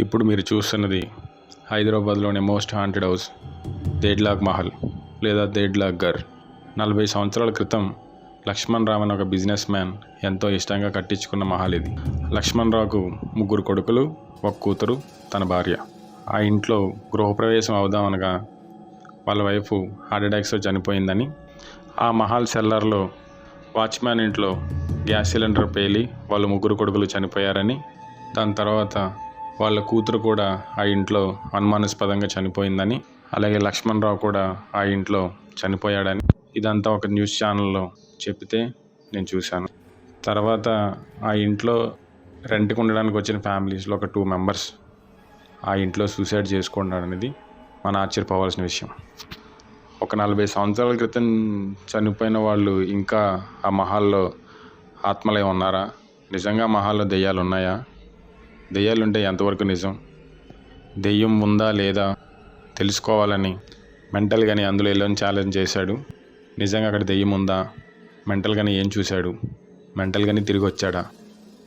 ఇప్పుడు మీరు చూస్తున్నది హైదరాబాద్లోని మోస్ట్ హాంటెడ్ హౌస్ దేడ్లాగ్ మహల్ లేదా దేడ్లాగ్ ఘర్. 40 సంవత్సరాల క్రితం లక్ష్మణ్ రావు అనే ఒక బిజినెస్ మ్యాన్ ఎంతో ఇష్టంగా కట్టించుకున్న మహల్ ఇది. లక్ష్మణ్ రావుకు 3 కొడుకులు, 1 కూతురు, తన భార్య. ఆ ఇంట్లో గృహప్రవేశం అవుదామనగా వాళ్ళ వైఫ్ హార్ట్ అటాక్స్తో చనిపోయిందని, ఆ మహల్ సెల్లర్లో వాచ్మ్యాన్ ఇంట్లో గ్యాస్ సిలిండర్ పేలి వాళ్ళు 3 కొడుకులు చనిపోయారని, దాని తర్వాత వాళ్ళ కూతురు కూడా ఆ ఇంట్లో అనుమానాస్పదంగా చనిపోయిందని, అలాగే లక్ష్మణ్ రావు కూడా ఆ ఇంట్లో చనిపోయాడని ఇదంతా ఒక న్యూస్ ఛానల్లో చెప్తే నేను చూశాను. తర్వాత ఆ ఇంట్లో రెంట్కి ఉండడానికి వచ్చిన ఫ్యామిలీస్లో ఒక 2 మెంబర్స్ ఆ ఇంట్లో సూసైడ్ చేసుకున్నాడు అనేది మన ఆశ్చర్యపోవాల్సిన విషయం. ఒక 40 సంవత్సరాల క్రితం చనిపోయిన వాళ్ళు ఇంకా ఆ మహల్లో ఆత్మలే ఉన్నారా? నిజంగా మహల్లో దెయ్యాలు ఉన్నాయా? దెయ్యాలు ఉంటే ఎంతవరకు నిజం? దెయ్యం ఉందా లేదా తెలుసుకోవాలని మెంటల్గాని అందులో ఎలోన్ ఛాలెంజ్ చేశాడు. నిజంగా అక్కడ దెయ్యం ఉందా? మెంటల్గాని ఏం చూశాడు? మెంటల్గాని తిరిగి వచ్చాడా?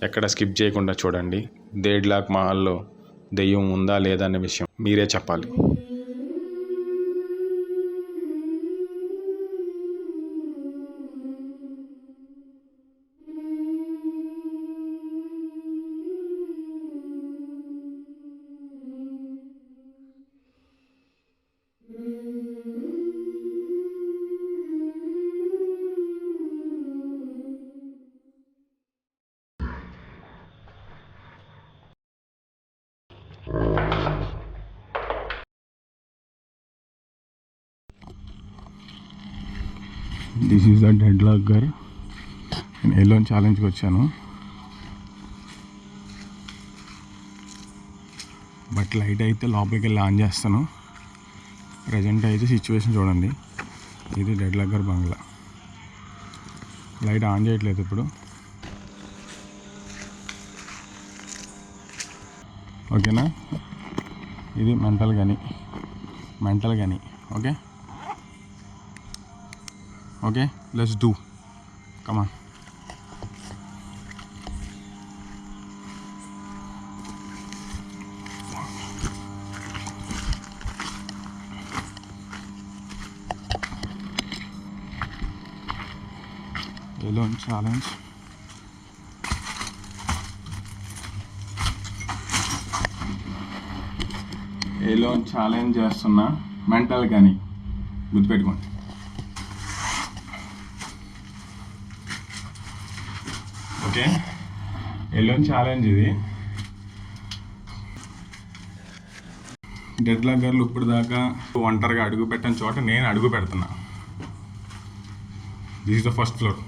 ఎక్కడ స్కిప్ చేయకుండా చూడండి. దేడ్లాగ్ మహల్లో దెయ్యం ఉందా లేదా అనే విషయం మీరే చెప్పాలి. This is the deadlock Ghar. నేను ఎలోన్ ఛాలెంజ్కి వచ్చాను, బట్ లైట్ అయితే లోపలికి వెళ్ళి ఆన్ చేస్తాను. ప్రజెంట్ అయితే సిచ్యువేషన్ చూడండి. ఇది డెడ్లాగ్ ఘర్ బంగ్లా. లైట్ ఆన్ చేయట్లేదు ఇప్పుడు. ఓకేనా? ఇది మెంటల్ గని. Okay, let's do. Come on. Alone challenge. Alone challenge చేస్తున్నా, మెంటల్ కానీ గుర్తుపెట్టుకోండి. ఓకే, ఎలోన్ ఛాలెంజ్ ఇది. డెడ్లాగ్ ఘర్లో ఇప్పుడు దాకా ఒంటరిగా అడుగు పెట్టని చోట నేను అడుగు పెడుతున్నా. This is the first floor.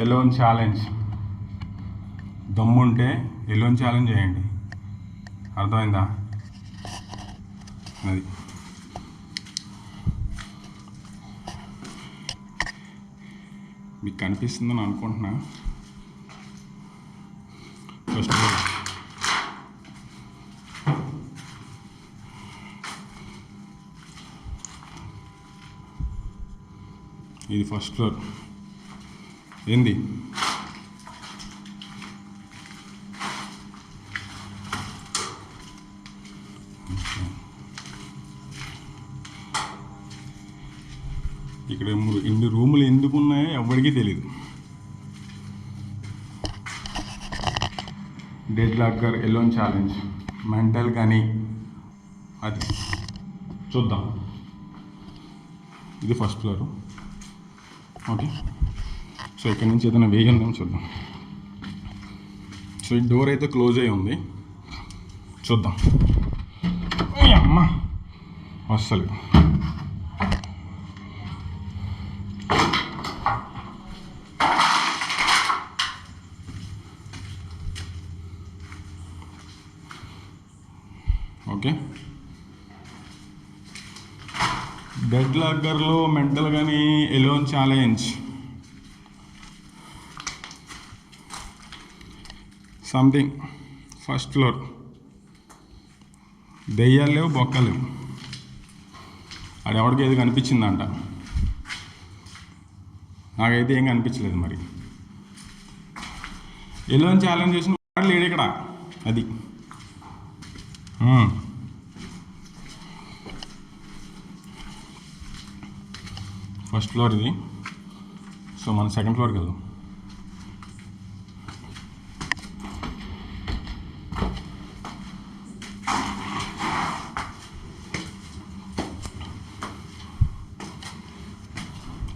Alone challenge. దమ్ముంటే ఎలోన్ ఛాలెంజ్ చేయండి. అర్థమైందా? అది మీకు కనిపిస్తుందని అనుకుంటున్నా. First floor. ఇది ఫస్ట్ ఫ్లోర్. ఏంది? ఇక్కడ ఇన్ని రూములు ఎందుకు ఉన్నాయో ఎవరికీ తెలీదు. డెడ్లాగ్ ఘర్ ఎలోన్ ఛాలెంజ్, మెంటల్ కానీ అది చూద్దాం. ఇది ఫస్ట్ ఫ్లోర్. ఓకే, సో ఇక్కడ నుంచి ఏదైనా వేగంగా చూద్దాం. సో ఈ డోర్ అయితే క్లోజ్ అయి ఉంది. చూద్దాం. అమ్మా అస్సలు ఓకే. డెడ్లాగ్ ఘర్లో మెంటల్ కానీ alone challenge. Something. First floor. దెయ్యాలు లేవు, బొక్కలు లేవు. ఆడెవడికి ఏది కనిపించిందంట, నాకైతే ఏం కనిపించలేదు. మరి ఎలోన్ ఛాలెంజ్ చేసిన వాడు లేడు ఇక్కడ. అది ఫస్ట్ ఫ్లోర్ ఇది. సో మన సెకండ్ ఫ్లోర్కి వెళ్దాం.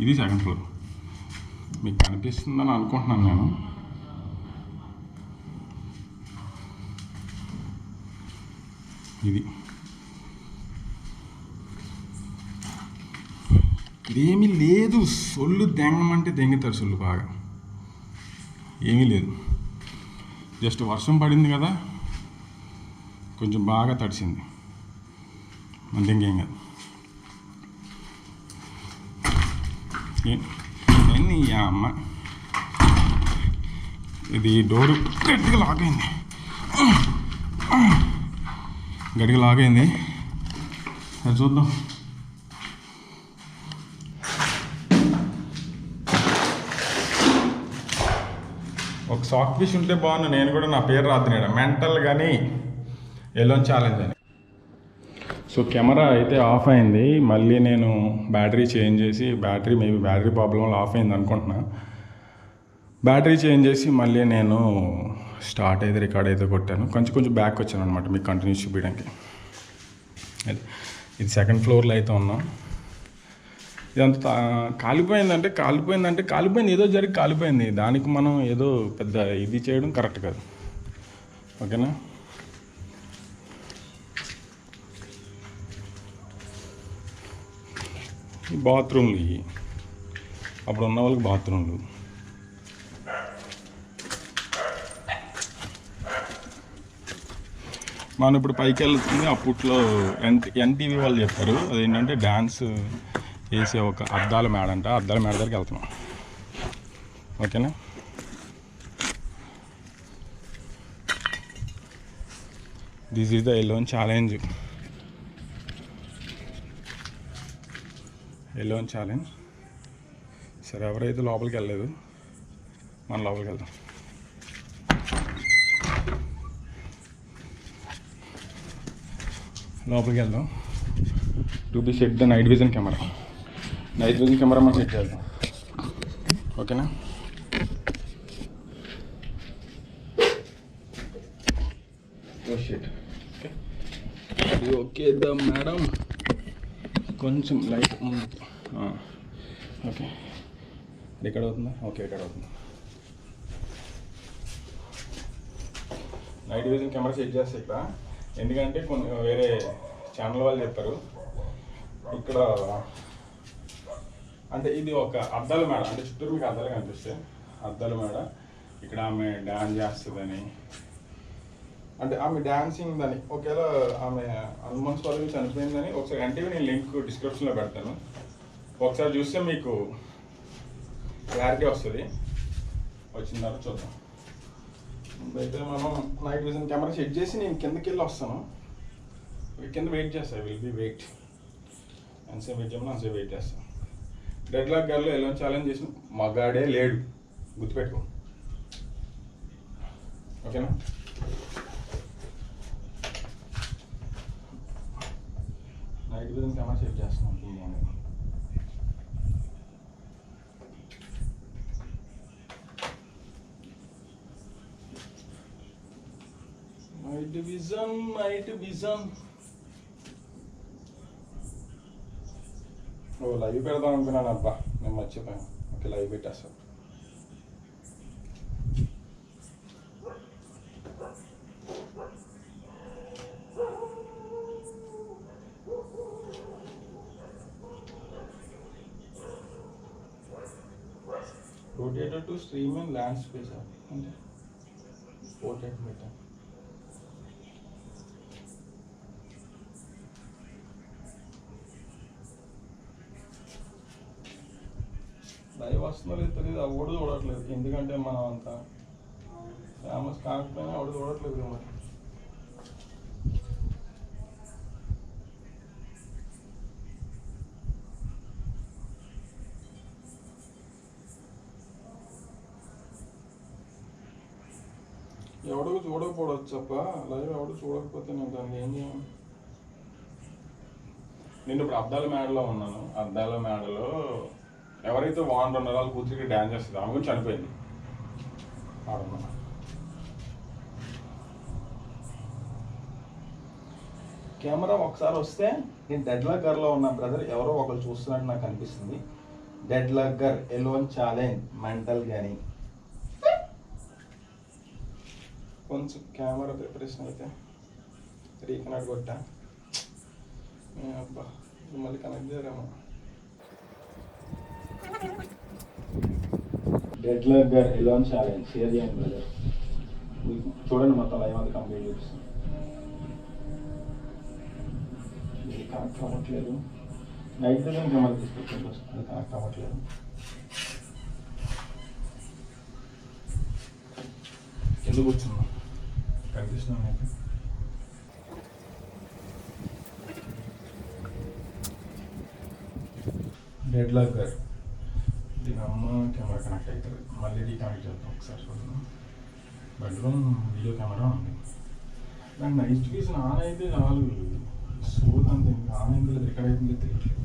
ఇది సెకండ్ ఫ్లోర్. మీకు కనిపిస్తుందని అనుకుంటున్నాను నేను. ఇది ఇదేమీ లేదు. సొల్లు దెంగమంటే దెంగుతారు సొల్లు బాగా. ఏమీ లేదు, జస్ట్ వర్షం పడింది కదా, కొంచెం బాగా తడిసింది, అంతే, ఇంకేం కాదు. ఏంది అమ్మ, ఇది డోరు గట్టిగా లాగైంది, అది చూద్దాం. ఒక సాక్ ఫిష్ ఉంటే బాగున్నా, నేను కూడా నా పేరు రాత్రినాడు మెంటల్ కానీ ఎలోన్ ఛాలెంజ్ అని. సో కెమెరా అయితే ఆఫ్ అయింది. మళ్ళీ నేను బ్యాటరీ చేంజ్ చేసి, బ్యాటరీ ప్రాబ్లం వల్ల ఆఫ్ అయింది అనుకుంటున్నా. బ్యాటరీ చేంజ్ చేసి మళ్ళీ నేను స్టార్ట్ అయితే రికార్డ్ అయితే కొట్టాను. కొంచెం బ్యాక్ వచ్చాను అనమాట మీకు కంటిన్యూస్ చూపించడానికి. ఇది సెకండ్ ఫ్లోర్లో అయితే ఉన్నాం. ఇదంతా కాలిపోయింది, ఏదో జరిగి కాలిపోయింది. దానికి మనం ఏదో పెద్ద ఇది చేయడం కరెక్ట్ కాదు, ఓకేనా. ఈ బాత్రూమ్లు ఇవి అప్పుడు ఉన్న వాళ్ళకి బాత్రూమ్లు. మనం ఇప్పుడు పైకి వెళ్తుంది. అప్పట్లో ఎన్టీవీ వాళ్ళు చెప్పారు, అదేంటంటే డ్యాన్స్ వేసే ఒక అద్దాల మేడ అంట. అద్దాల మేడ దగ్గరికి వెళ్తున్నాం, ఓకేనా. This is the alone challenge. సరే, ఎవరైతే లోపలికి వెళ్ళలేదు, మనం లోపలికి వెళ్దాం. To be set the night vision camera మనం సెట్ చేద్దాం, ఓకేనా. ఓకే ద మేడం, కొంచెం లైట్ ఓకే. ఎక్కడ అవుతుందా? ఓకే, ఎక్కడ అవుతుంది. నైట్ విజన్ కెమెరా సెట్ చేస్తే ఇక్కడ, ఎందుకంటే కొన్ని వేరే ఛానల్ వాళ్ళు చెప్పారు ఇక్కడ, అంటే ఇది ఒక అద్దాల మేడ, అంటే చుట్టూరు మీకు అద్దాలు కనిపిస్తాయి, అద్దాల మేడ. ఇక్కడ ఆమె డ్యాన్స్ చేస్తుందని, అంటే ఆమె డ్యాన్సింగ్ అని, ఒకవేళ ఆమె హనుమాన్స్ వాళ్ళకి చనిపోయిందని ఒకసారి ఎన్టీవీ నేను లింక్ డిస్క్రిప్షన్లో పెడతాను, ఒకసారి చూస్తే మీకు క్లారిటీ వస్తుంది. వచ్చిన తర్వాత చూద్దాం. అయితే మనం నైట్ విజన్ కెమెరా సెట్ చేసి నేను కిందకి వెళ్ళి వస్తాను. కింద వెయిట్ చేస్తాను, విల్ బి వెయిట్. ఎంతసేపు వెయిట్ చేయమని అంతసేపు వెయిట్ చేస్తాను. డెడ్ లాక్ గర్లో ఎలోన్ ఛాలెంజ్ చేసిన మగాడే లేడు, గుర్తుపెట్టుకో, ఓకేనా. నైట్ విజన్ కెమెరా సెట్ చేస్తున్నాం. నైట్ విజన్ లైవ్ పెడదాం అనుకున్నాను, అబ్బా నేను మర్చిపోయాను. ఓకే, లైవ్ పెట్టేస్తాను. rotated to stream in land space అంటే rotate meter. లైవ్ వస్తుందో లేదు తెలియదు, ఎవడు చూడట్లేదు. ఎందుకంటే మనం అంత ఫేమస్ కాకపోయినా ఎవడు చూడట్లేదు మరి. ఎవడో చూడకపోవచ్చు అప్ప, లైవ్ ఎవడో చూడకపోతే నేను దాన్ని ఏం చేయను. నేను ఇప్పుడు అద్దాల మేడలో ఉన్నాను. అద్దాల మేడలో ఎవరైతే వాండర్ ఉన్నారో వాళ్ళ కూతురికి డ్యాన్స్ చేస్తుంది, ఆమె గురించి చనిపోయింది. ఆడున్నా కెమెరా ఒకసారి వస్తే నేను డెడ్ లక్ గర్లో ఉన్న బ్రదర్ ఎవరో ఒకరు చూస్తున్నట్టు నాకు అనిపిస్తుంది. Dead lock Ghar alone challenge mental కానీ కొంచెం కెమెరా ప్రిపరేషన్ అయితే రీకనెక్ట్ కొట్టా. అబ్బా మళ్ళీ కనెక్ట్ చేయరేమో. Dead lock Ghar alone challenge share చేయండి బ్రదర్. చూడండి మొత్తం లైవ్ అంతా కంప్లీట్ చూపిస్తుంది. ఇది కనెక్ట్ అవ్వట్లేదు. నైట్ విజన్ కెమెరా తీసుకొచ్చింది, అది కనెక్ట్ అవ్వట్లేదు. ఎందుకు కూర్చున్నా కనిపిస్తున్నాను అయితే. డెడ్ లక్ గర్ దీని అమ్మ కెమెరా కనెక్ట్ అవుతుంది. మళ్ళీ రీకనెక్ట్ చేద్దాం ఒకసారి. చూద్దాం. బెడ్రూమ్ వీడియో కెమెరా ఉంది. నాకు నైట్ విజన్ ఆన్ అయితే చాలు. సోల్ అంతే, ఇంకా ఆన్ అయింది లేదు, రికార్డ్ అవుతుంది తెలియట్లేదు.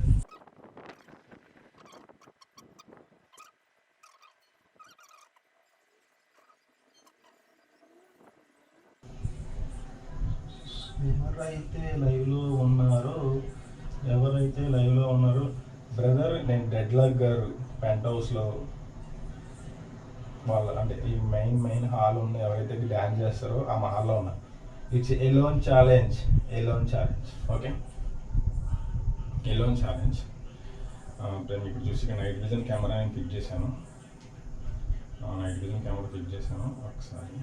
ఎవరైతే లైవ్లో ఉన్నారో బ్రదర్, నేను డెడ్ లక్ గర్ పెంట్ హౌస్లో వాళ్ళ అంటే ఈ మెయిన్ హాల్ ఉంది, ఎవరైతే డ్యాన్స్ చేస్తారో ఆ హాల్లో ఉన్నా. It's alone challenge. Okay, alone challenge. నేను ఇప్పుడు చూసి నైట్ విజన్ కెమెరా నేను ఫిక్స్ చేశాను. ఒకసారి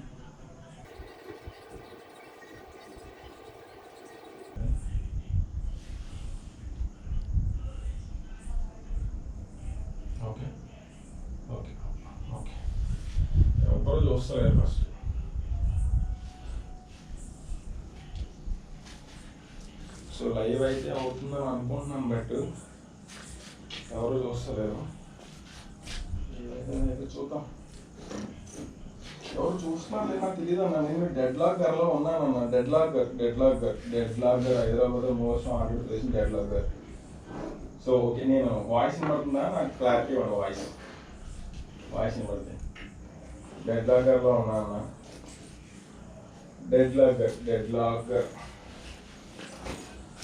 ఓకే ఎవరు చూస్తారు ఫస్ట్. సో లైవ్ అయితే అవుతుందని అనుకుంటున్నాను, బట్ ఎవరు చూస్తలేరు. ఏదైతే చూద్దాం. ఎవరు చూస్తున్నారు లేదు నాకు తెలియదు అన్న. నేను డెడ్ లాక్ గర్లో ఉన్నానన్న. Dead lock Ghar Hyderabad most wanted place dead lock Ghar. So okay, నేను వాయిస్ వినబడుతుందా? నాకు క్లారిటీ ఇవ్వండి. వాయిస్ వినబడుతుంది. డెడ్ లాక్ గర్లో ఉన్నా అన్న. డెడ్ లాక్ గర్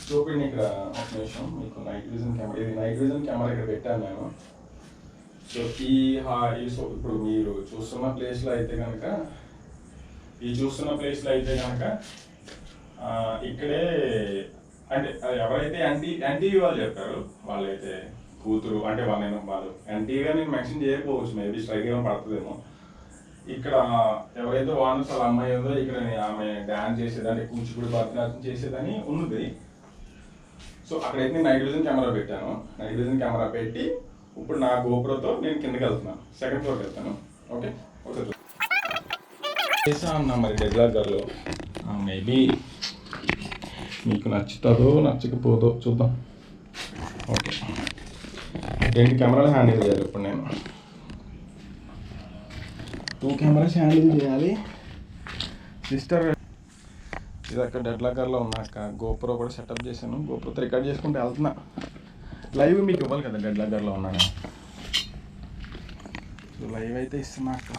చూపిండి ఇక్కడ. ఒక నిమిషం, మీకు నైట్ విజన్ కెమెరా, ఇది నైట్ విజన్ కెమెరా ఇక్కడ పెట్టాను నేను. సో ఇప్పుడు మీరు చూస్తున్న ప్లేస్లో అయితే కనుక ఇక్కడే అంటే ఎవరైతే ఎన్టీవీ వాళ్ళు చెప్పారు, వాళ్ళైతే కూతురు అంటే వాళ్ళు ఎన్టీవీగా నేను మెన్షన్ చేయకపోవచ్చు, మేబీ స్ట్రైక్ ఏమో పడుతుందేమో. ఇక్కడ ఎవరైతే వానర్స్ వాళ్ళ అమ్మాయి ఉందో ఇక్కడ ఆమె డ్యాన్స్ చేసేదని, కూచిపూడి భరతనాట్యం చేసేదని ఉన్నది. సో అక్కడైతే నేను నైట్ విజన్ కెమెరా పెట్టాను. నైట్ విజన్ కెమెరా పెట్టి ఇప్పుడు నా గోప్రోతో నేను కిందకి వెళ్తున్నాను, సెకండ్ ఫ్లోర్కి వెళ్తాను. ఓకే, ఒకసారి చేసా అన్నా మరి డెడ్ లాక్ గర్లో. మేబీ మీకు నచ్చుతుందో నచ్చకపోదో చూద్దాం. ఓకే, 2 కెమెరాలు హ్యాండిల్ చేయాలి ఇప్పుడు నేను. 2 కెమెరాస్ హ్యాండిల్ చేయాలి సిస్టర్. ఇది అక్కడ డెడ్ లాక్ గర్లో ఉన్నాక గోప్రో కూడా సెటప్ చేశాను. గోప్రోతో రికార్డ్ చేసుకుంటూ వెళ్తున్నా. లైవ్ మీకు ఇవ్వాలి కదా, డెడ్ లాక్ గర్లో ఉన్నాను. సో లైవ్ అయితే ఇస్తున్నా అక్క.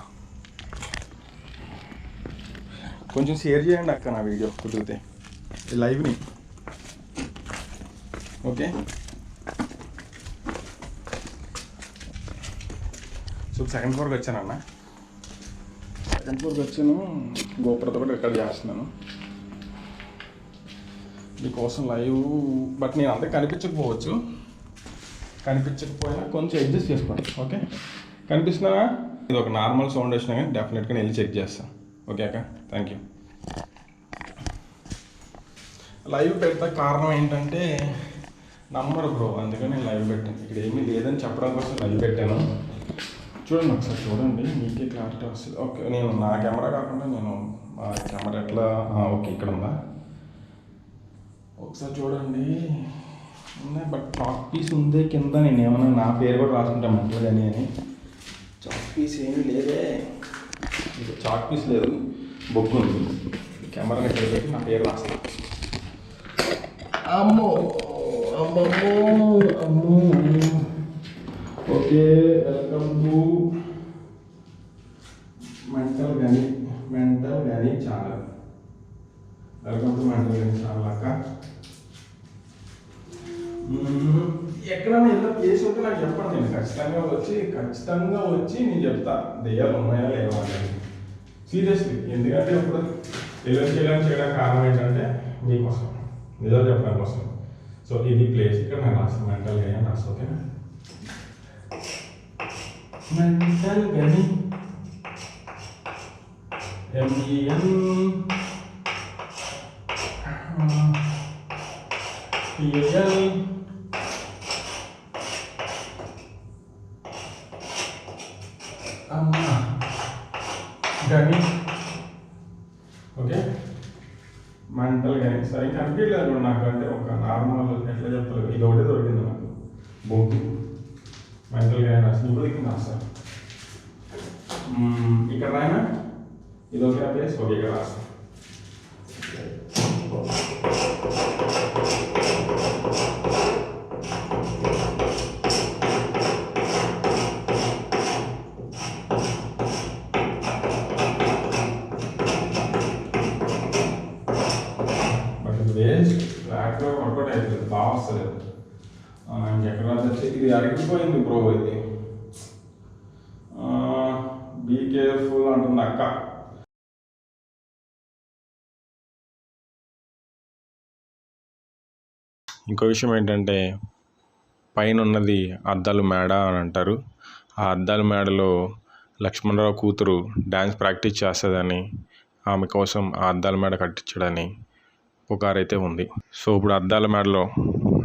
కొంచెం షేర్ చేయండి అక్క నా వీడియో కుదిరితే, ఈ లైవ్ని. ఓకే, సో సెకండ్ ఫ్లోర్కి వచ్చానన్న. గోప్రోతో కూడా రికార్డ్ చేస్తున్నాను మీకోసం లైవ్. బట్ నేను అంతా కనిపించకపోయినా కొంచెం అడ్జస్ట్ చేసుకోండి. ఓకే, కనిపిస్తున్నానా? ఇది ఒక నార్మల్ సౌండ్ వచ్చినా కానీ డెఫినెట్గా నేను వెళ్ళి చెక్ చేస్తాను. ఓకే అక్క, థ్యాంక్ యూ. లైవ్ పెడతా కారణం ఏంటంటే నమ్మరు బ్రో, అందుకని నేను లైవ్ పెట్టాను. ఇక్కడ ఏమీ లేదని చెప్పడం కోసం లైవ్ పెట్టాను. చూడండి ఒకసారి, చూడండి మీకే క్లారిటీ వస్తుంది. ఓకే, నేను నా కెమెరా కాకుండా నేను మా కెమెరా ఎట్లా ఓకే ఇక్కడ ఉందా ఒకసారి చూడండి. ఉన్నాయి బట్ చాక్ పీస్ ఉంది కింద. నేను ఏమన్నా నా పేరు కూడా రాసుకుంటాను మంటలు కానీ అని. చాక్ పీస్ ఏమీ లేదే, చాక్ పీస్ లేదు. బుక్ ఉంది. కెమెరాని ఇక్కడ పెట్టి నా పేరు రాస్తాను. అమ్మో అమ్మమ్మో అమ్మో. ఓకే, వెల్కమ్ టు మెంటల్ గని ఛానల్. వెల్కమ్ టు మెంటల్ గని ఛానల్ అక్క. ఎక్కడైనా ఏదో కేసు ఉంటే నాకు చెప్పండి, నేను ఖచ్చితంగా వచ్చి నేను చెప్తా దెయ్యాలు ఉన్నాయా లేవా అనేది సీరియస్లీ. ఎందుకంటే ఇప్పుడు చేయడానికి కారణం ఏంటంటే మీకోసం, నిజాలు చెప్పడం కోసం. సో ఇది ప్లేస్, ఇక్కడ నేను రాస్తాను మెంటల్ గని అని రాస్తాను. ఓకేనా? మెంటల్ గని MEN PL గని. ఓకే, మెంటల్ గని. సరే కనిపించలేదు నాకు, అంటే ఒక నార్మల్ ఎట్లా చెప్తారు, ఇది ఒకటే దొరికింది నాకు బోకు. మెంటల్ గని రాసి ఇప్పుడు ఇక్కడ రాస్తాను. ఇక్కడ రాయనా, ఇది ఓకే ప్లేస్. ఓకే, ఇక్కడ రాస్తాను. బ్లాక్లో వర్కౌట్ అవుతుంది, బాగా వస్తలేదు. ఇంకెక్కడ వచ్చి ఇది అరిగిపోయింది బ్రో. ఇది బీ కేర్ఫుల్ అంటుంది అక్క. ఇంకో విషయం ఏంటంటే, పైన ఉన్నది అద్దాలు మేడ అని అంటారు. ఆ అద్దాల మేడలో లక్ష్మణరావు కూతురు డ్యాన్స్ ప్రాక్టీస్ చేస్తుందని, ఆమె కోసం ఆ అద్దాల మేడ కట్టించడని పుకారైతే ఉంది. సో ఇప్పుడు అద్దాల మేడలో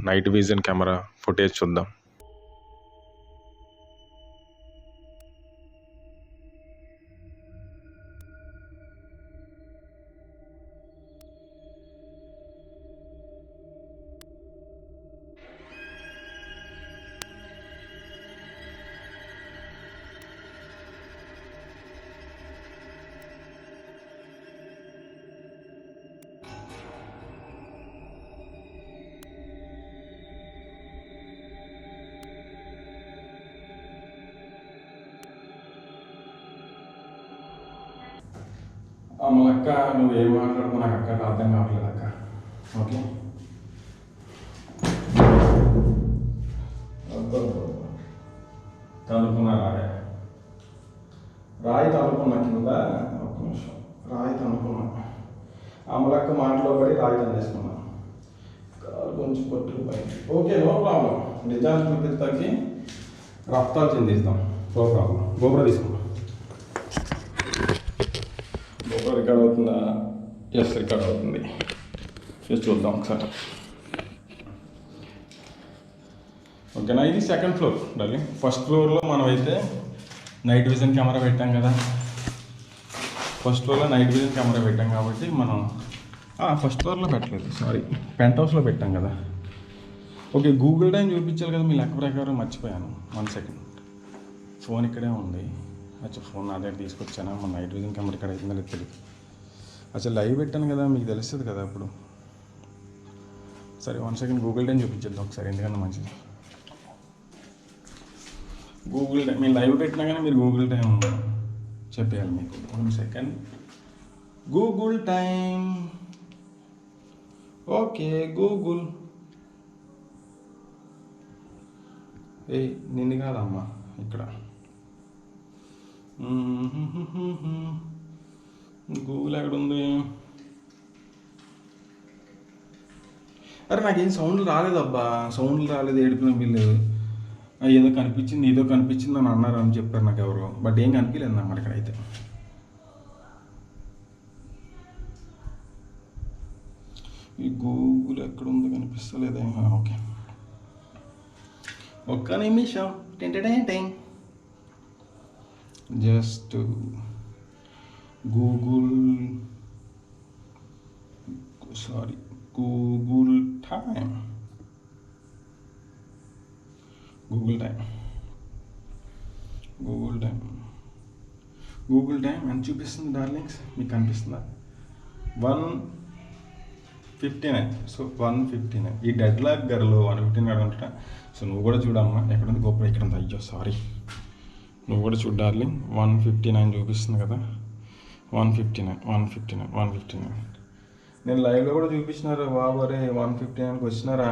నైట్ విజన్ కెమెరా ఫుటేజ్ చూద్దాం. అక్క నువ్వు ఏం మాట్లాడుతున్నావు నాకు అక్కడ అర్థం కావట్లేదు అక్క. ఓకే, తనుకున్నా రాయి తనుకున్నా కింద. ఒక నిమిషం, రాయి తనుకున్నా. అమలక్క మాటలో పడి రాయి తనేసుకున్నా, కాలు కొంచెం కొట్టుకుపోయింది. Okay, no problem. నిజానికి చూపిస్తాకి రక్తాలు చెందిస్తాం, నో ప్రాబ్లం. గోపుర తీసుకున్నాం. గోపుర రికార్డ్ అవుతుందా? ఎస్, రికార్డ్ అవుతుంది. చూద్దాం ఒకసారి. ఓకేనా, ఇది సెకండ్ ఫ్లోర్ డార్లింగ్. ఫస్ట్ ఫ్లోర్లో మనమైతే నైట్ విజన్ కెమెరా పెట్టాం కదా. ఫస్ట్ ఫ్లోర్లో నైట్ విజన్ కెమెరా పెట్టాం కాబట్టి మనం ఫస్ట్ ఫ్లోర్లో పెట్టలేదు, సారీ, పెంట్ హౌస్లో పెట్టాం కదా. ఓకే, గూగుల్ టైం చూపించాలి కదా మీ లెక్క ప్రకారం. మర్చిపోయాను, 1 సెకండ్. ఫోన్ ఇక్కడే ఉంది. అచ్చా, ఫోన్ నా దగ్గర తీసుకొచ్చాను. మన నైట్ విజన్ కెమెరా ఇక్కడ అవుతుందో లేదు తెలియదు. అచ్చా, లైవ్ పెట్టాను కదా, మీకు తెలుస్తుంది కదా అప్పుడు. సరే 1 సెకండ్, గూగుల్ టైం చూపించేద్దాం ఒకసారి, ఎందుకన్నా మంచిది. గూగుల్ టైం మీరు లైవ్ పెట్టినా కానీ మీరు గూగుల్ టైం చెప్పేయాలి మీకు. 1 second, Google time. Okay, Google. నిన్ను కాదమ్మా, ఇక్కడ గూగుల్ ఎక్కడుంది? అరే నాకేం సౌండ్లు రాలేదబ్బా, సౌండ్లు రాలేదు, ఏడుపున పిల్లలు. ఏదో కనిపించింది అని అన్నారు అని చెప్పారు నాకు ఎవరు, బట్ ఏం కనిపించలేదు నాకు మరి ఇక్కడైతే. ఈ గూగుల్ ఎక్కడుందో కనిపిస్తలేదే. ఓకే, ఒక్క నిమిషం. Just Google, sorry, Google time. Google time ఎంత చూపిస్తుంది డార్లింగ్స్, మీకు కనిపిస్తుందా? 1:59. సో 1:59. ఈ డెడ్ లాక్ గర్లో 1:59 ఉంటా. సో నువ్వు కూడా చూడమ్మా, ఎక్కడుంది గోపురం, ఇక్కడ ఉంది. అయ్యో సారీ, నువ్వు కూడా చూడు డార్లింగ్. 1:59 చూపిస్తుంది కదా, 1:59. నేను లైవ్లో కూడా చూపించినారా బాబు, అరే 1:59కి వచ్చినారా,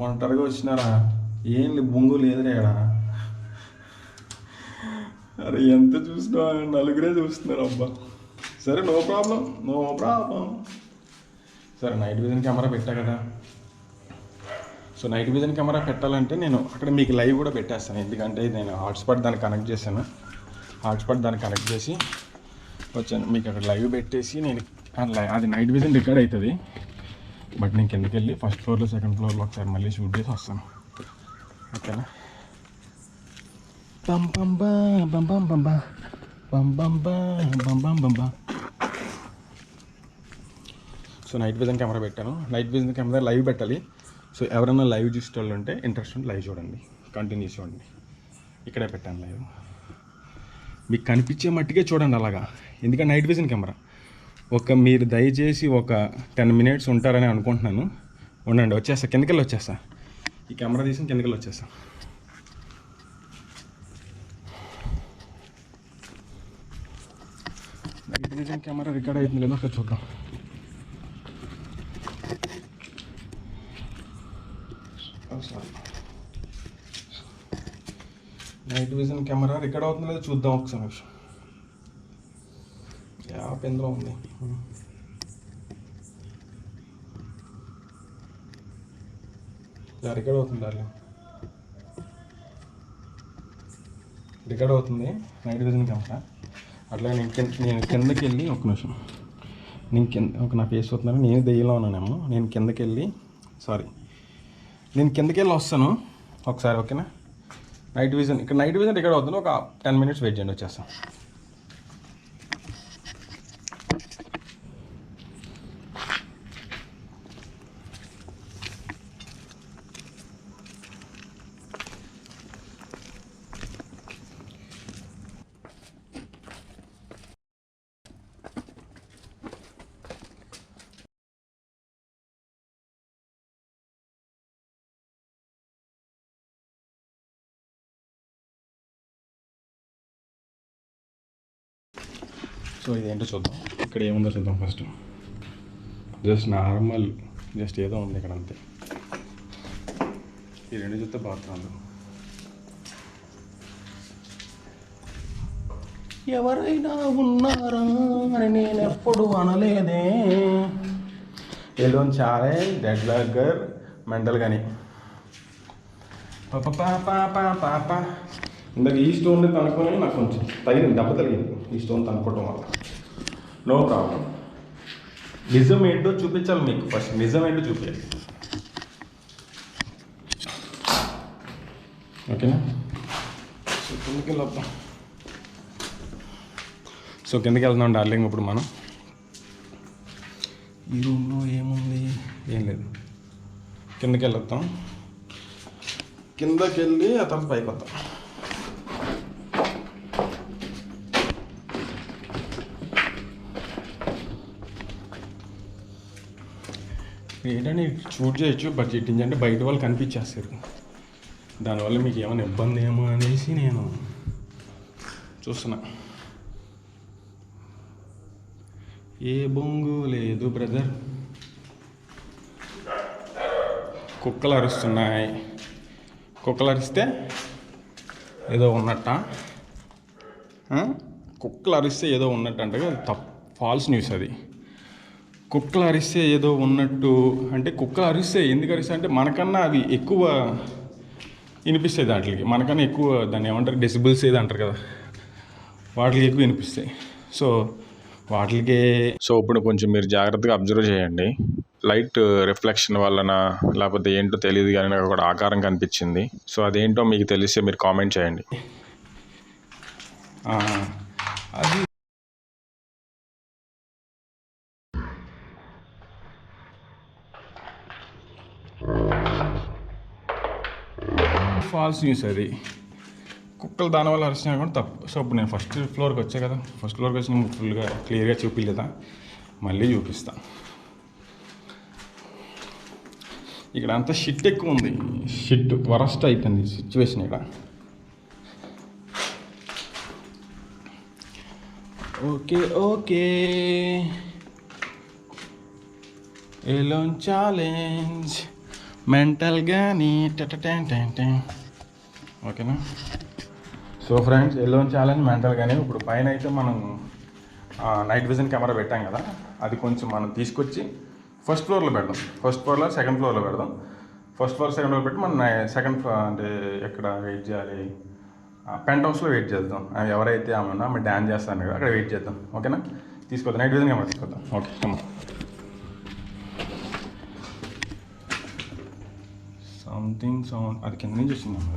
ఒంటరిగా వచ్చినారా, ఏం బొంగు లేదురా ఇక్కడ. అరే ఎంత చూసినా నలుగురే చూస్తున్నారు అబ్బా. సరే నో ప్రాబ్లం. సరే నైట్ విజన్ కెమెరా పెట్టా కదా. సో నైట్ విజన్ కెమెరా పెట్టాలంటే నేను అక్కడ మీకు లైవ్ కూడా పెట్టేస్తాను, ఎందుకంటే నేను హాట్స్పాట్ దాన్ని కనెక్ట్ చేశాను. దాన్ని కనెక్ట్ చేసి వచ్చాను, మీకు అక్కడ లైవ్ పెట్టేసి నేను అది నైట్ విజన్ రికార్డ్ అవుతుంది. బట్ నేను కిందకి వెళ్ళి ఫస్ట్ ఫ్లోర్లో సెకండ్ ఫ్లోర్లో ఒకసారి మళ్ళీ షూట్ చేసి వస్తాను, ఓకేనా? సో నైట్ విజన్ కెమెరా పెట్టాను. నైట్ విజన్ కెమెరా లైవ్ పెట్టాలి. సో ఎవరైనా లైవ్ చూసేవాళ్ళు ఉంటే ఇంట్రెస్ట్ ఉంటే లైవ్ చూడండి, కంటిన్యూ చూడండి. ఇక్కడే పెట్టాను లైవ్, మీకు కనిపించే మట్టికే చూడండి అలాగా, ఎందుకంటే నైట్ విజన్ కెమెరా. మీరు దయచేసి ఒక 10 minutes ఉంటారని అనుకుంటున్నాను. ఉండండి, వచ్చేస్తా, కిందకెళ్ళి వచ్చేస్తా. ఈ కెమెరా తీసి కిందకెళ్ళి వచ్చేస్తా. నైట్ విజన్ కెమెరా రికార్డ్ అవుతుంది లేదో ఒకసారి చూద్దాం. నైట్ విజన్ కెమెరా రికార్డ్ అవుతుంది లేదో చూద్దాం ఒకసారి. యాప్ ఎందులో ఉంది? రికార్డ్ అవుతుంది డార్లింగ్, రికార్డ్ అవుతుంది నైట్ విజన్ కెమెరా. అట్లా నేను కిందకి వెళ్ళి ఒక నిమిషం, నా ఫేస్ అవుతున్నాను, నేను దెయ్యంలో ఉన్నానేమో. నేను కిందకి వెళ్ళి వస్తాను ఒకసారి, ఓకేనా? నైట్ విజన్ రికార్డ్ అవుతుంది. ఒక 10 minutes వెయిట్ చేయండి, వచ్చేస్తాను. సో ఇదేంటో చూద్దాం, ఇక్కడ ఏముందో చూద్దాం ఫస్ట్. జస్ట్ ఏదో ఉంది ఇక్కడ, అంతే. ఈ రెండు చూస్తే బాత్రూమ్లు. ఎవరైనా ఉన్నారా అని నేను ఎప్పుడు అనలేదే. ఎలోన్ చాలే డెడ్ లాగర్ మెంటల్ కానీ పాప ఇందాక ఈ స్టోన్ తనుకొని నాకు కొంచెం దెబ్బ తగిలింది. ఈ స్టోన్ తనుకోవటం వల్ల నో ప్రాబ్లం. నిజం ఏంటో చూపించాలి మీకు, ఫస్ట్ నిజం ఏంటో చూపించాలి, ఓకేనా? సో కిందకి వెళ్దాం. సో కిందకి వెళ్దాం డార్లింగ్. ఇప్పుడు మనం ఈ రూమ్లో ఏముంది, ఏం లేదు. కిందకి వెళ్ళొద్దాం, కిందకి వెళ్ళి ఆ తర్వాత పైకి వద్దాం. ఏంటంటే షూట్ చేయొచ్చు, బట్ అంటే బయట వాళ్ళు కనిపించేస్తారు, దానివల్ల మీకు ఏమైనా ఇబ్బంది ఏమో అనేసి నేను చూస్తున్నా. ఏ బొంగు లేదు బ్రదర్. కుక్కలు అరుస్తున్నాయి. కుక్కలు అరిస్తే ఏదో ఉన్నట్ట, కుక్కలు అరిస్తే ఏదో ఉన్నట్టు అంటే అది ఫాల్స్ న్యూస్. అది కుక్కలు అరిస్తే ఏదో ఉన్నట్టు అంటే, కుక్కలు అరిస్తే ఎందుకు అరిస్తాయి అంటే మనకన్నా అవి ఎక్కువ వినిపిస్తాయి, దాంట్లోకి మనకన్నా ఎక్కువ దాన్ని ఏమంటారు డెసిబుల్స్ ఏది అంటారు కదా, వాటికి ఎక్కువ వినిపిస్తాయి. సో వాటికే ఇప్పుడు కొంచెం మీరు జాగ్రత్తగా అబ్జర్వ్ చేయండి. లైట్ రిఫ్లెక్షన్ వలన లేకపోతే ఏంటో తెలియదు కానీ నాకు ఒక ఆకారం కనిపించింది. సో అదేంటో మీకు తెలిస్తే మీరు కామెంట్ చేయండి. అది ఫాల్స్ న్యూస్. అది కుక్కలు దానివల్ల అరిచినా కూడా తప్పు. సో ఇప్పుడు నేను ఫస్ట్ ఫ్లోర్కి వచ్చా కదా, ఫస్ట్ ఫ్లోర్కి వచ్చి నేను ఫుల్గా క్లియర్గా చూపించలేదా, మళ్ళీ చూపిస్తా. ఇక్కడ అంతా షిట్ ఎక్కువ ఉంది, షిట్ వరస్ట్ అయిపోయింది సిచ్యువేషన్ ఇక్కడ. Okay okay, alone challenge mental కానీ ఓకేనా. So friends, alone challenge mental కానీ ఇప్పుడు పైన అయితే మనం నైట్ విజన్ కెమెరా పెట్టాం కదా, అది కొంచెం మనం తీసుకొచ్చి ఫస్ట్ ఫ్లోర్లో పెడదాం. ఫస్ట్ ఫ్లోర్లో సెకండ్ ఫ్లోర్లో పెడదాం. ఫస్ట్ ఫ్లోర్ సెకండ్ ఫ్లోర్ పెట్టి మనం సెకండ్ ఫ్లోర్ అంటే ఎక్కడ వెయిట్ చేయాలి, పెంట్ హౌస్లో వెయిట్ చేద్దాం. ఎవరైతే ఆమె డ్యాన్స్ చేస్తాను కదా అక్కడ వెయిట్ చేద్దాం. ఓకేనా, తీసుకొద్దాం. నైట్ విజన్ కెమెరా తీసుకొద్దాం. ఓకే కమ్మా. సంథింగ్ సౌండ్ అది కింద నుంచి వచ్చింది అమ్మ.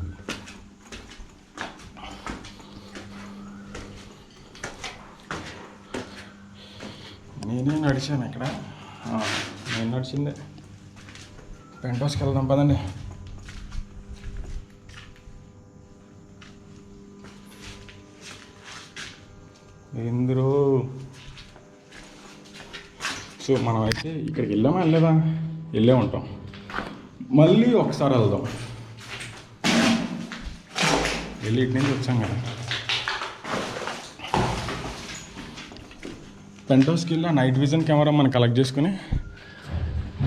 నేనే నడిచాను ఇక్కడ, నేను నడిచిందే. పెంట్ హౌస్కి వెళ్దాం పదండి. ఎందురు సో మనం అయితే ఇక్కడికి వెళ్ళామా వెళ్ళలేదా, వెళ్ళే ఉంటాం. మళ్ళీ ఒకసారి వెళ్దాం. వెళ్ళి ఇటు నుంచి వచ్చాం కదా, పెంట్ హౌస్కి వెళ్ళి నైట్ విజన్ కెమెరా మనం కలెక్ట్ చేసుకుని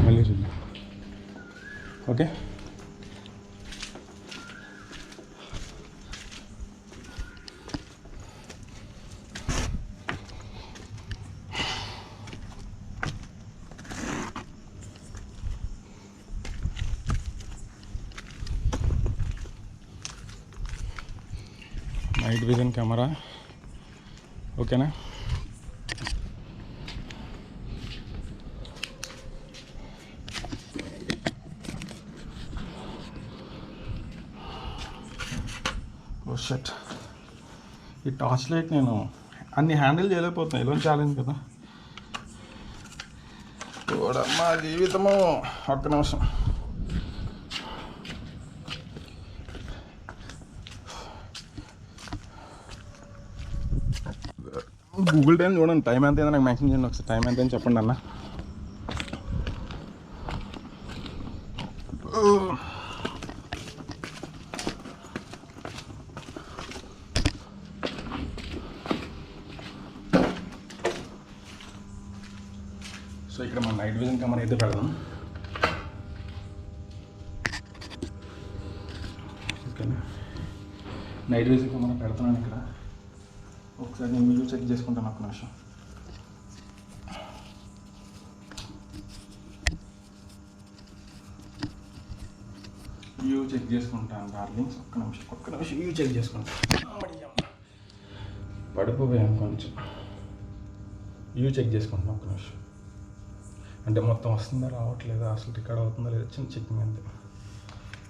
మళ్ళీ చూద్దాం. ఓకే, నైట్ విజన్ కెమెరా ఓకేనా. ఓ షట్, ఈ టార్చ్ లైట్ నేను అన్ని హ్యాండిల్ చేయలేకపోతున్నాను. ఎలోన్ ఛాలెంజ్ కదా కూడా మా జీవితము. ఒక్క నిమిషం. గూగుల్ టైం చూడండి, టైం ఎంత అయిందో నాకు మెన్షన్ చేయండి ఒకసారి. టైం ఎంత అని చెప్పండి అన్న. సో ఇక్కడ మన నైట్ విజన్ కెమెరా అయితే పెడదాం. నైట్ విజన్ కెమెరా పెడుతున్నాను ఇక్కడ. ఒకసారి నేను వ్యూ చెక్ చేసుకుంటాను. ఒక్క నిమిషం. వ్యూ చెక్ చేసుకుంటాను డార్లింగ్స్. ఒక్క నిమిషం వ్యూ చెక్ చేసుకుంటాను. పడిపోయాను కొంచెం. వ్యూ చెక్ చేసుకుంటాను ఒక్క నిమిషం. అంటే మొత్తం వస్తుందా రావట్లేదా, అసలు రికార్డ్ అవుతుందా లేదా, చిన్న చెక్కింగ్ అంతే,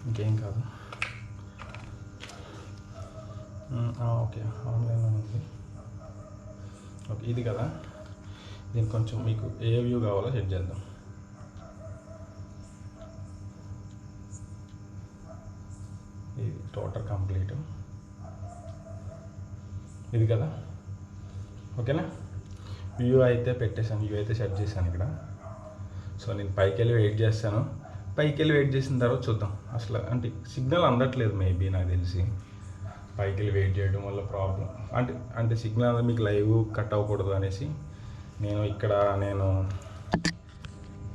ఇంకేం కాదు. ఓకే, ఆన్లైన్లో ఉంది. ఓకే, ఇది కదా, దీనికి కొంచెం మీకు ఏ వ్యూ కావాలో సెట్ చేద్దాం. ఇది టోటల్ కంప్లీట్ ఇది కదా. ఓకేనా, వ్యూ అయితే పెట్టేశాను, వ్యూ అయితే సెట్ చేశాను ఇక్కడ. సో నేను పైకి వెళ్ళి వెయిట్ చేస్తాను. పైకి వెళ్ళి వెయిట్ చేసిన తర్వాత చూద్దాం. అసలు అంటే సిగ్నల్ అందట్లేదు మేబీ నాకు తెలిసి. పైకి వెళ్ళి వెయిట్ చేయడం వల్ల ప్రాబ్లం. అంటే సిగ్నల్ మీకు లైవ్ కట్ అవ్వకూడదు అనేసి నేను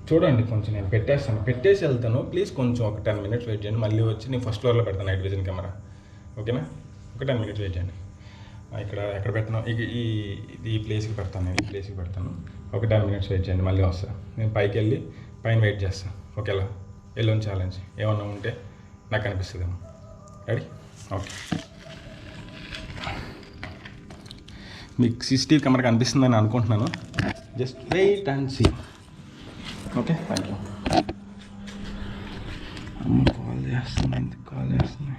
చూడండి కొంచెం నేను పెట్టేసి వెళ్తాను. ప్లీజ్ కొంచెం ఒక 10 minutes వెయిట్ చేయండి. మళ్ళీ వచ్చి నేను ఫస్ట్ ఫ్లోర్లో పెడతాను నైట్ విజన్ కెమెరా. ఓకేనా, ఒక 10 minutes వెయిట్ చేయండి. ఎక్కడ పెట్టను, ఈ ప్లేస్కి పెడతాను. నేను ఈ ప్లేస్కి పెడతాను. ఒక 10 minutes వెయిట్ చేయండి, మళ్ళీ వస్తాను. నేను పైకి వెళ్ళి పైన వెయిట్ చేస్తాను. ఓకేలా, ఎలోన్ ఛాలెంజ్ ఏమన్నా ఉంటే నాకు అనిపిస్తుందేమో. రెడీ? ఓకే. మీకు CCTV కెమెరా కనిపిస్తుందని అనుకుంటున్నాను. Just wait and see. Okay, thank you. అమ్మ కాల్ చేస్తున్నాయి.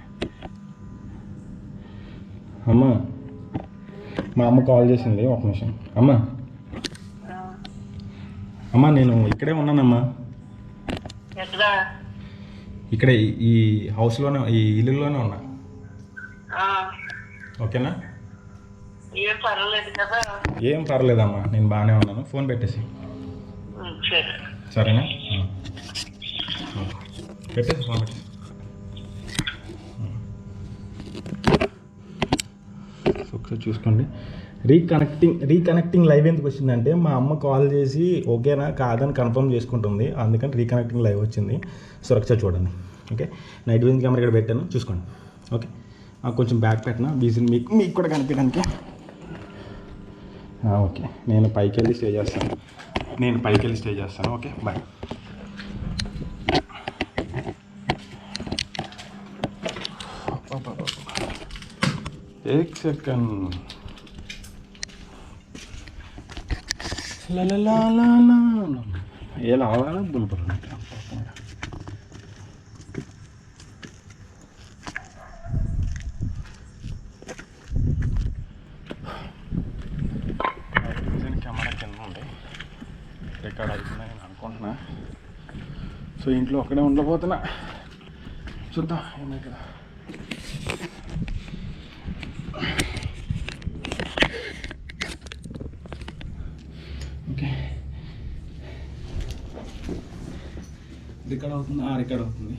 అమ్మా, మా అమ్మ కాల్ చేసింది. ఒక నిమిషం. అమ్మా నేను ఇక్కడే ఉన్నానమ్మా. ఇక్కడే ఈ హౌస్లోనే, ఈ ఇల్లులోనే ఉన్నా. ఓకేనా? ఏం పర్వాలేదు కదా? ఏం పర్లేదమ్మా, నేను బాగానే ఉన్నాను. ఫోన్ పెట్టేసి. సరే, సరేనా? పెట్టేసి ఫోన్ పెట్టేసి. ఒకసారి చూసుకోండి. రీకనెక్టింగ్ లైవ్ ఎందుకు వచ్చిందంటే మా అమ్మ కాల్ చేసి ఓకేనా కాదని కన్ఫర్మ్ చేసుకుంటుంది, అందుకని రీకనెక్టింగ్ లైవ్ వచ్చింది. సో ఒకసారి చూడండి. ఓకే, నైట్ విజన్ కెమెరా ఇక్కడ పెట్టాను, చూసుకోండి. ఓకే, కొంచెం బ్యాక్ పెట్టిన విజన్ మీకు కూడా కనిపించడానికి. ఓకే, నేను పైకి వెళ్ళి స్టే చేస్తాను. Okay, bye. एक सेकंड. ला ला ला ला ला ये लावा ना बुलबुल కెమెరా కింద ఉంది, రికార్డ్ అవుతుందని నేను అనుకుంటున్నా. సో ఇంట్లో ఒక్కడే ఉండబోతున్నా, చూద్దాం ఏమై కదా. ఓకే, రికార్డ్ అవుతుంది, రికార్డ్ అవుతుంది.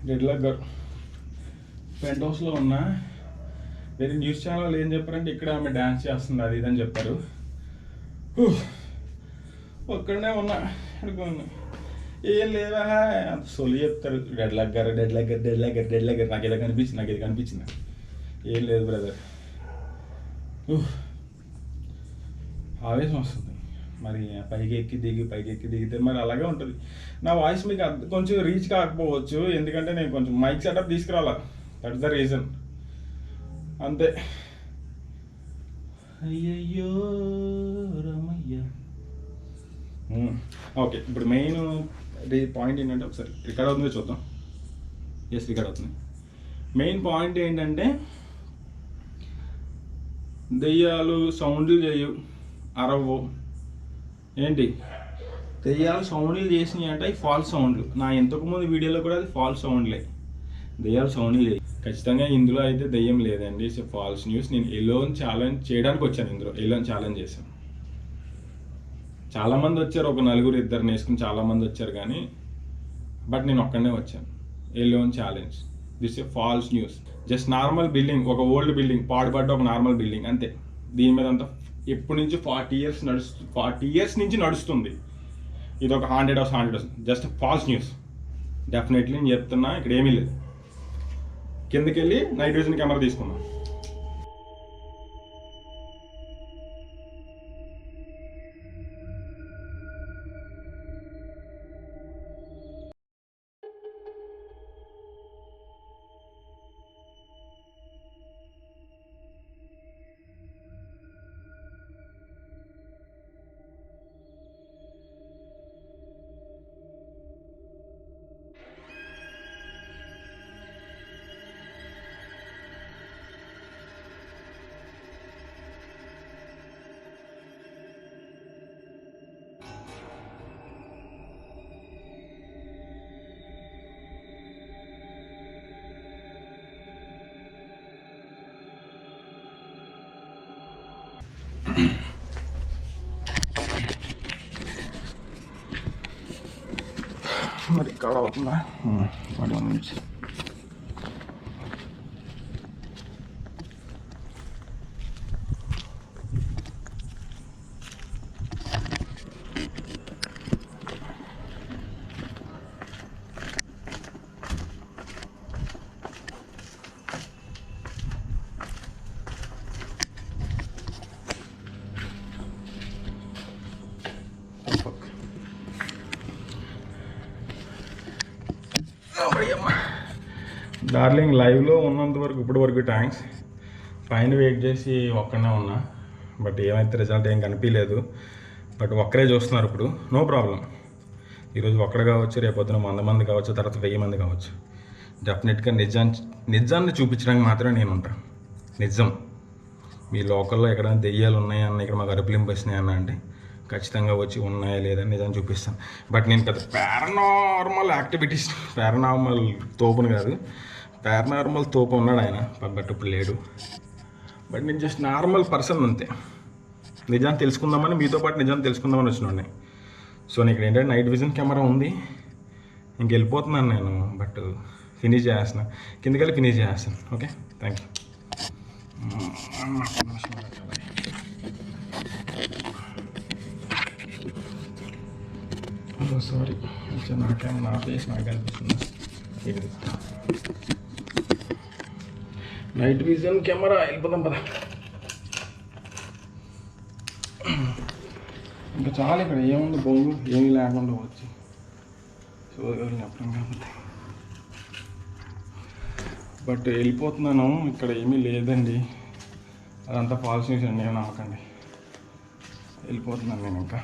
డెడ్లాక్ గారు పెంట్ హౌస్లో ఉన్నా. వేరే న్యూస్ ఛానల్ ఏం చెప్పారంటే ఇక్కడ ఆమె డ్యాన్స్ చేస్తుంది అది ఇదని చెప్పారు. ఒక్కడనే ఉన్నా అనుకున్నా, ఏం లేదా అంత సొలి చెప్తారు. డెడ్లాక్ గారు నాకు ఏదో కనిపించింది. ఏం లేదు బ్రదర్, ఆవేశం వస్తుంది. మరి పైకి ఎక్కి దిగితే మరి అలాగే ఉంటుంది. నా వాయిస్ మీకు కొంచెం రీచ్ కాకపోవచ్చు, ఎందుకంటే నేను కొంచెం మైక్ సెటప్ తీసుకురావాలా. దట్స్ ద రీజన్, అంతే. అయ్యయ్యో రమయ్య. ఓకే, ఇప్పుడు మెయిన్ పాయింట్ ఏంటంటే, ఒకసారి రికార్డ్ అవుతుందో చూద్దాం. ఎస్, రికార్డ్ అవుతుంది. మెయిన్ పాయింట్ ఏంటంటే, దెయ్యాలు సౌండ్లు చేయవు, అరవు. ఏంటి దెయ్యాలు సౌండ్లు చేసినాయి అంటే అవి ఫాల్స్ సౌండ్లు. నా ఇంతకుముందు వీడియోలో కూడా అది ఫాల్స్ సౌండ్లే, దెయ్యాలు సౌండ్లు చేయి. ఖచ్చితంగా ఇందులో అయితే దెయ్యం లేదండి, ఇట్స్ ఫాల్స్ న్యూస్. నేను ఎలోన్ ఛాలెంజ్ చేయడానికి వచ్చాను, ఇందులో ఎలోన్ ఛాలెంజ్ చేశాను. చాలామంది వచ్చారు, ఒక నలుగురు ఇద్దరిని వేసుకుని చాలామంది వచ్చారు, కానీ బట్ నేను ఒక్కడనే వచ్చాను. Alone challenge, this A false news. Just normal building, ఒక ఓల్డ్ బిల్డింగ్, పాడుపడ్డ ఒక నార్మల్ బిల్డింగ్, అంతే. దీని మీద అంతా ఎప్పటి నుంచి 40 years నుంచి నడుస్తుంది. ఇది ఒక 100 hours, just false news. Definitely నేను చెప్తున్నా, ఇక్కడ ఏమీ లేదు. కిందకి వెళ్ళి నైట్ విజన్ కెమెరా తీసుకున్నాం. మరి ఇక్కడ అవుతుందా? 21 minutes. డార్లింగ్, లైవ్లో ఉన్నంత వరకు ఇప్పటి వరకు థ్యాంక్స్. పైన వెయిట్ చేసి ఒక్కనే ఉన్నా, బట్ ఏమైతే రిజల్ట్ ఏం కనిపించలేదు. బట్ ఒక్కరే చూస్తున్నారు ఇప్పుడు, నో ప్రాబ్లం. ఈరోజు ఒక్కడే కావచ్చు, రేపొద్దున 100 మంది కావచ్చు, తర్వాత 1000 మంది కావచ్చు. డెఫినెట్గా నిజాన్ని చూపించడానికి మాత్రమే నేను ఉంటాను. నిజం. మీ లోకల్లో ఎక్కడైనా దెయ్యాలు ఉన్నాయన్న, ఇక్కడ మాకు అరుపులింపు వస్తున్నాయి అన్న అంటే ఖచ్చితంగా వచ్చి ఉన్నాయా లేదా నిజాన్ని చూపిస్తాను. బట్ నేను పెద్ద పారానార్మల్ తోపును కాదు, పారానార్మల్ తోపు ఉన్నాడు ఆయన, బట్ ఇప్పుడు లేడు. బట్ నేను జస్ట్ నార్మల్ పర్సన్ అంతే. నిజాన్ని తెలుసుకుందామని, మీతో పాటు నిజాన్ని తెలుసుకుందామని వచ్చినండి. సో నీకు ఏంటంటే నైట్ విజన్ కెమెరా ఉంది, ఇంకెళ్ళిపోతున్నాను నేను. బట్ ఫినిష్ చేస్తాను, కిందకెళ్ళి ఫినిష్ చేస్తాను. Okay, thank you. సారీ, నా ఫేస్ నాకు అనిపిస్తుంది. నైట్ విజన్ కెమెరా వెళ్ళిపోదాం పద. ఇంకా చాలా ఇక్కడ ఏముంది, బొంగు ఏమీ లేకుండా వచ్చి చెప్పడం కాబట్టి. బట్ వెళ్ళిపోతున్నాను, ఇక్కడ ఏమీ లేదండి, అదంతా ఫాల్స్ న్యూస్ అండి, ఏమి నమ్మకండి. వెళ్ళిపోతున్నాను నేను ఇంకా.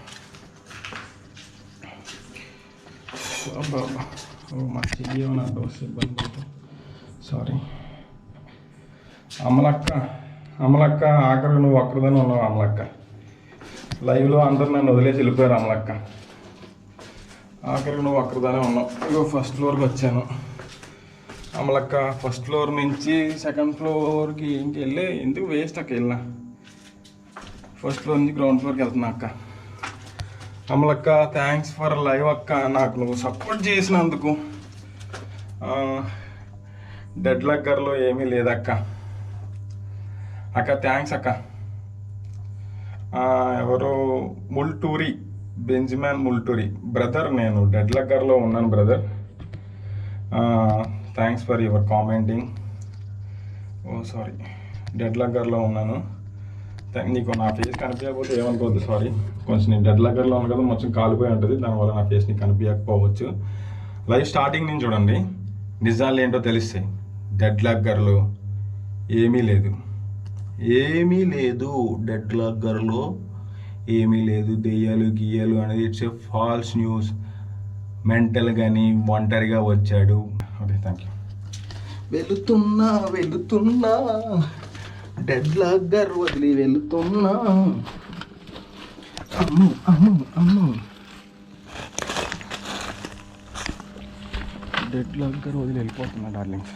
మా చెయ్యి నా దోశ ఇబ్బంది పడుతుంది. సారీ అమలక్క ఆఖరి నువ్వు ఒక్కరిదానే ఉన్నావు అమలక్క. లైవ్లో అందరు నన్ను వదిలేసి వెళ్ళిపోయారు అమలక్క, ఆఖరికి నువ్వు ఒక్కరిదానే ఉన్నావు. ఇగో ఫస్ట్ ఫ్లోర్కి వచ్చాను అమలక్క. ఫస్ట్ ఫ్లోర్ నుంచి సెకండ్ ఫ్లోర్కి ఇంటికి వెళ్ళి ఎందుకు వేస్ట్ అక్క వెళ్ళినా. ఫస్ట్ ఫ్లోర్ నుంచి గ్రౌండ్ ఫ్లోర్కి వెళ్తున్నా అక్క. అమలక్క థ్యాంక్స్ ఫర్ లైవ్ అక్క, నాకు నువ్వు సపోర్ట్ చేసినందుకు. డెడ్ లక్కర్లో ఏమీ లేదక్క. అక్క థ్యాంక్స్ అక్క. ఎవరు ముల్టూరి, బెంజమిన్ ముల్టూరి బ్రదర్, నేను డెడ్ లక్కర్లో ఉన్నాను brother. Thanks for your commenting. Sorry, dead లక్కర్లో ఉన్నాను. నీకు నా ఫేస్ కనిపించకపోతే ఏమనుకోవద్దు, సారీ. కొంచెం నేను డెడ్ లక్కర్లో ఉన్నాను కదా, మొత్తం కాలిపోయి ఉంటుంది, దానివల్ల నా ఫేస్ నీకు కనిపించకపోవచ్చు. లైవ్ స్టార్టింగ్ నుంచి చూడండి, నిజాలు ఏంటో తెలుస్తాయి. డెడ్ లక్కర్లో ఏమీ లేదు, డెడ్ లక్కర్లో ఏమీ లేదు. దెయ్యాలు గియ్యాలు అనేది it's a false news. Mental కానీ ఒంటరిగా వచ్చాడు. Okay, thank you. వెళుతున్నా డెడ్ లక్కర్ వదిలి వెళుతున్నా. అమ్ము డెడ్ లక్కర్ వదిలి వెళ్ళిపోతున్నా డార్లింగ్.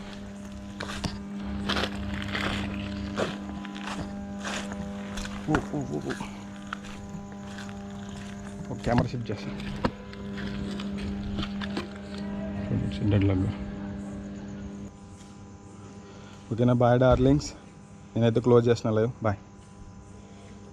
కెమెరా షిఫ్ట్ చేస్తాను. Dead locker. ఓకేనా, బాయ్ డార్లింగ్స్. నేనైతే క్లోజ్ చేసిన లైవ్. బాయ్.